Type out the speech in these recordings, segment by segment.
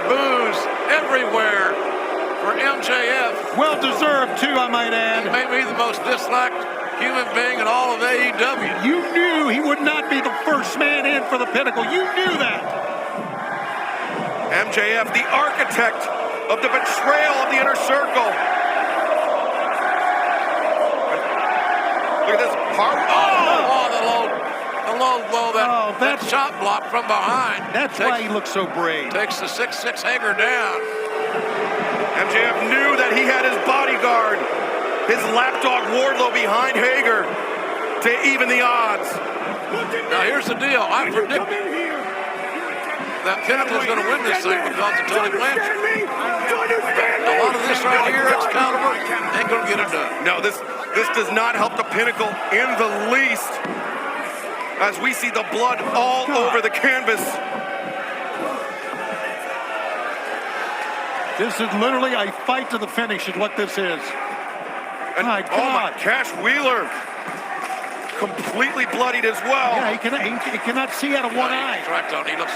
boos everywhere for MJF. Well deserved too, I might add. He may be the most disliked human being in all of AEW. You knew he would not be the first man in for the Pinnacle. You knew that. MJF, the architect of the betrayal of the Inner Circle. Look at this. The low blow, that shot block from behind. That's why he looks so brave. Takes the 6'6" Hager down. MJF knew that he had his bodyguard, his lapdog Wardlow behind Hager to even the odds. Now here's the deal. I predict that Pinnacle is going to win this thing because of Tony Blanchard. A lot of this right here, Excalibur, ain't going to get it done. No, this does not help the Pinnacle in the least. As we see the blood all over the canvas. This is literally a fight to the finish is what this is. And, my God. Oh my, Cash Wheeler completely bloodied as well. Yeah, he cannot see out of one eye. He's right, Tony. He looks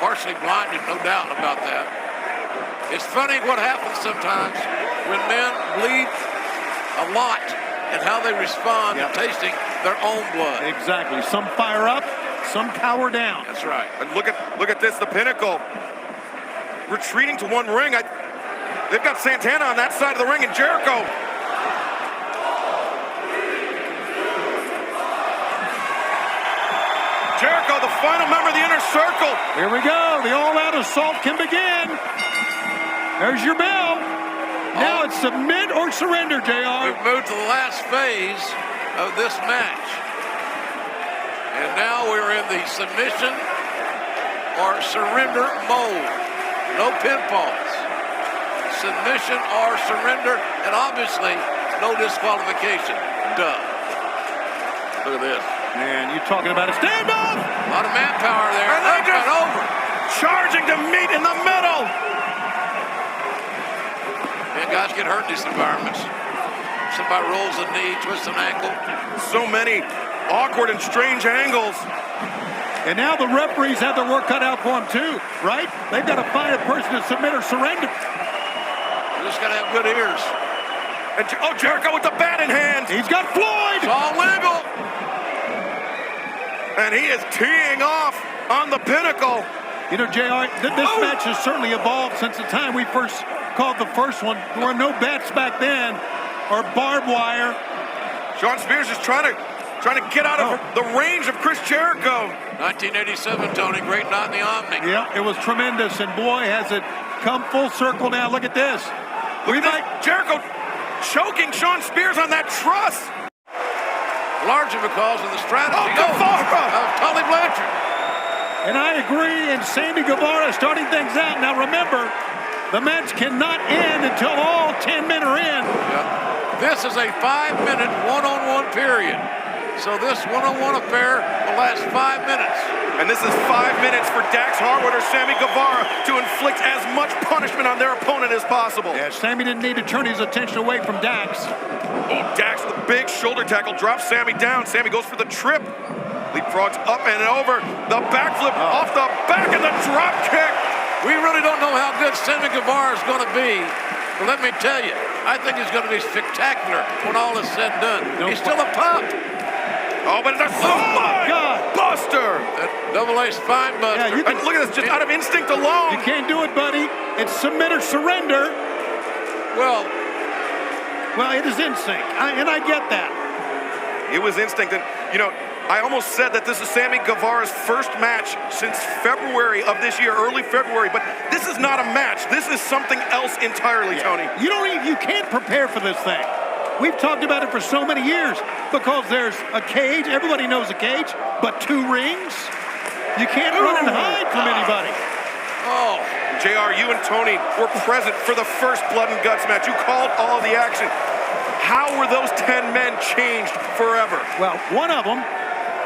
partially blinded, no doubt about that. It's funny what happens sometimes when men bleed a lot and how they respond to tasting their own blood. Exactly. Some fire up, some cower down. That's right. And look at this, the Pinnacle retreating to one ring. They've got Santana on that side of the ring and Jericho. Jericho, the final member of the Inner Circle. Here we go. The all-out assault can begin. There's your bell. Now it's submit or surrender, JR. We've moved to the last phase of this match. And now we're in the submission or surrender mode. No pinfalls. Submission or surrender, and obviously no disqualification. Duh. Look at this. Man, you're talking about a standoff. A lot of manpower there. And they just over. Charging to meet in the middle. Man, guys get hurt in these environments. Somebody rolls a knee, twists an ankle. So many awkward and strange angles. And now the referees have their work cut out for them too, right? They've got to find a person to submit or surrender. You just got to have good ears. And Jericho with the bat in hand. He's got Floyd. It's all legal. And he is teeing off on the Pinnacle. You know, JR, this match has certainly evolved since the time we first called the first one. There were no bats back then or barbed wire. Shawn Spears is trying to get out of the range of Chris Jericho. 1987, Tony, great night in the Omni. Yeah, it was tremendous, and boy, has it come full circle now. Look at this. Look at that. Jericho choking Shawn Spears on that truss. Largely because of the strategy of Tony Blanchard. And I agree, and Sammy Guevara starting things out. Now remember, the match cannot end until all 10 men are in. Yeah. This is a 5-minute one-on-one period. So this one-on-one affair will last 5 minutes. And this is 5 minutes for Dax Harwood or Sammy Guevara to inflict as much punishment on their opponent as possible. Yeah, Sammy didn't need to turn his attention away from Dax. Oh, Dax with a big shoulder tackle drops Sammy down. Sammy goes for the trip. Leapfrogs up and over. The backflip off the back and the drop kick. We really don't know how good Sammy Guevara is going to be. But let me tell you, I think he's going to be spectacular when all is said and done. He's still a pup. Oh, but it's a buster. That double A spine buster. Yeah, look at this, just out of instinct alone. You can't do it, buddy. It's submit or surrender. Well, it is instinct, and I get that. It was instinct, and you know, I almost said that this is Sammy Guevara's first match since February of this year, early February, but this is not a match. This is something else entirely, Tony. You can't prepare for this thing. We've talked about it for so many years because there's a cage. Everybody knows a cage, but 2 rings. You can't run and hide from anybody. Oh, JR, you and Tony were present for the first Blood and Guts match. You called all of the action. How were those 10 men changed forever? Well, one of them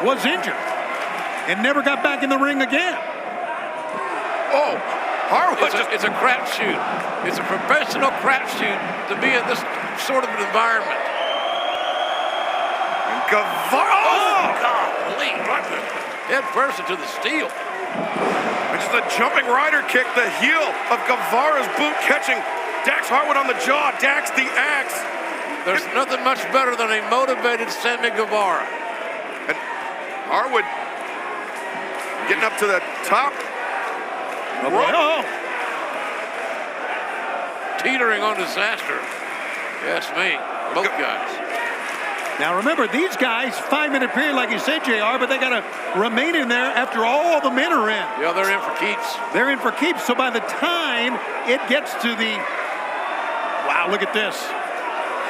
was injured and never got back in the ring again. Oh, Harwood. It's a crapshoot. It's a professional crapshoot to be in this sort of an environment. And Guevara. God, lean right head first into the steel. And Which is a jumping rider kick, the heel of Guevara's boot catching Dax Harwood on the jaw. Dax the axe. There's nothing much better than a motivated Sammy Guevara. And Harwood getting up to the top. Oh, Teetering on disaster. Yes, me. Both guys. now remember, these guys, 5-minute period, like you said, JR, but they got to remain in there after all the men are in. Yeah, they're in for keeps. They're in for keeps. So by the time it gets to the, wow, look at this.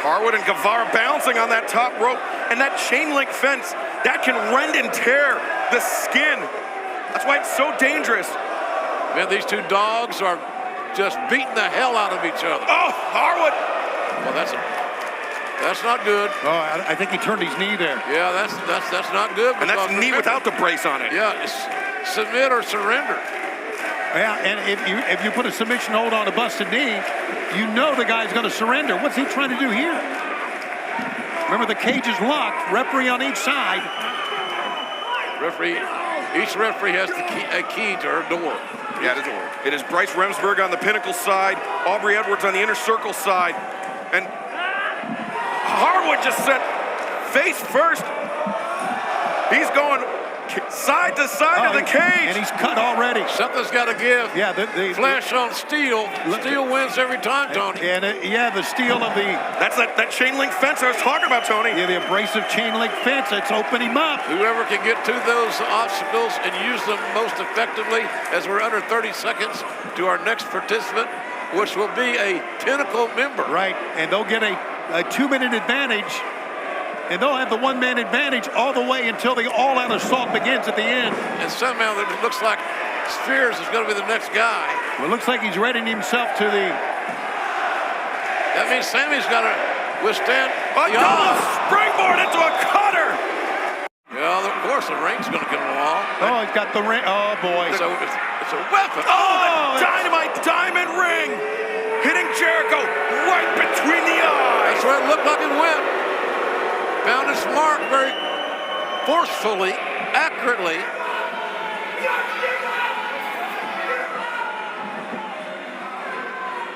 Harwood and Guevara bouncing on that top rope. And that chain link fence, that can rend and tear the skin. That's why it's so dangerous. Man, these two dogs are just beating the hell out of each other. Oh, Harwood. Well, that's not good. Oh, I think he turned his knee there. Yeah, that's not good. And that's because knee remember- without the brace on it. Yeah, it's submit or surrender. Yeah, and if you put a submission hold on a busted knee, you know the guy's going to surrender. What's he trying to do here? Remember, the cage is locked. Referee on each side. Each referee has a key to her door. Yeah, it is Bryce Remsburg on the Pinnacle side, Aubrey Edwards on the Inner Circle side, and Harwood just sent face first. He's going side to side of the cage. And he's cut already. Something's got to give. Yeah, Flash on steel. Steel wins every time, Tony. And yeah, the steel of the That's that chain link fence I was talking about, Tony. yeah, the abrasive chain link fence. It's opening him up. Whoever can get to those obstacles and use them most effectively, as we're under 30 seconds to our next participant, which will be a Pinnacle member. Right, and they'll get a 2-minute advantage, and they'll have the 1-man advantage all the way until the all-out assault begins at the end. And somehow it looks like Spears is going to be the next guy. Well, it looks like he's readying himself to the. That means Sammy's got to withstand A the double odds. springboard into a cutter. Well, of course, the ring's going to come along. Oh, he's got the ring. Oh boy. So it's a weapon. Oh, the dynamite diamond ring hitting Jericho right between the eyes. That's where it looked like it went. Found its mark very forcefully, accurately.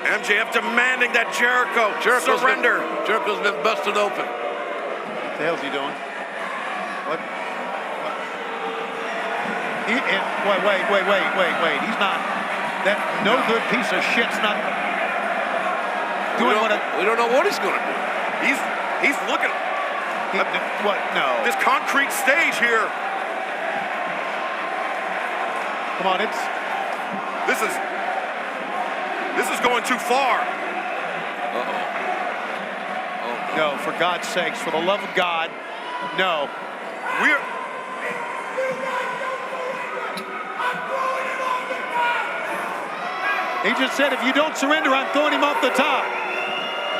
MJF demanding that Jericho surrender. Jericho's been busted open. What the hell's he doing? What? Wait. He's not. That no good piece of shit's not doing what. We don't know what he's going to do. He's looking What? No. this concrete stage here. Come on, it's. This is going too far. No, for God's sakes, for the love of God, no. He just said, if you don't surrender, I'm throwing him off the top.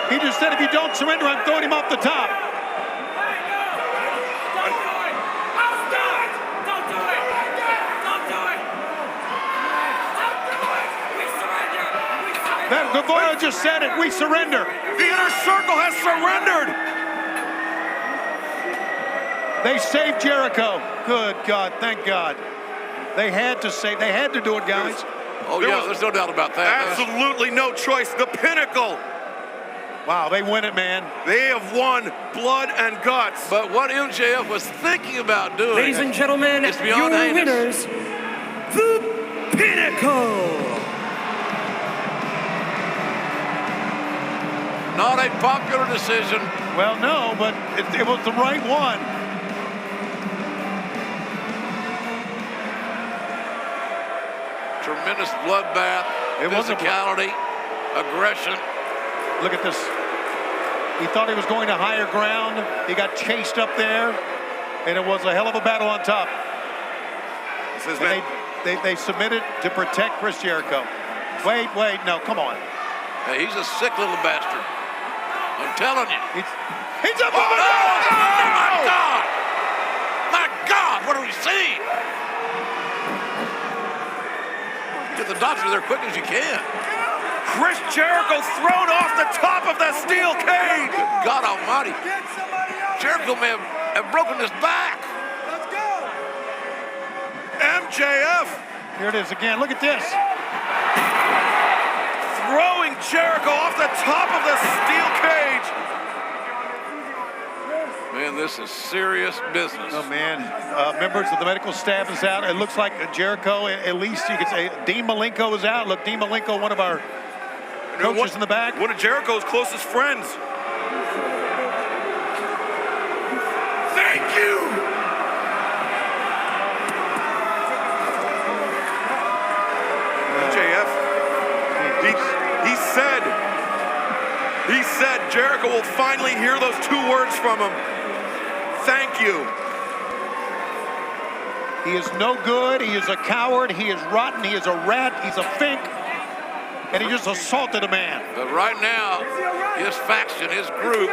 He just said, if you don't surrender, I'm throwing him off the top. That Guevara just said it. We surrender. The Inner Circle has surrendered. They saved Jericho. Good God, thank God. They had to do it, guys. There's no doubt about that. Absolutely no choice. The Pinnacle. Wow, they win it, man. They have won blood and guts. But what MJF was thinking about doing, Ladies and gentlemen, is your beyond heinous. winners, the Pinnacle. Not a popular decision. Well, no, but it was the right one. Tremendous bloodbath, physicality, aggression. Look at this. He thought he was going to higher ground. He got chased up there, and it was a hell of a battle on top. And they submitted to protect Chris Jericho. Wait, no, come on. Hey, he's a sick little bastard. I'm telling you. He's up. Oh, my God! My God, what are we seeing? Get the doctor there quick as you can. Chris Jericho thrown off the top of the steel cage. God almighty. Jericho may have broken his back. MJF Here it is again. Look at this. Throwing Jericho off the top of the steel cage. Man, this is serious business. Oh, man. Members of the medical staff is out. It looks like Jericho, at least you could say, Dean Malenko is out. Look, Dean Malenko, one of our coaches in the back. One of Jericho's closest friends. Thank you. JF, he said Jericho will finally hear those 2 words from him. Thank you. He is no good. He is a coward. He is rotten. He is a rat. He's a fink. And he just assaulted a man. But right now, his faction, his group,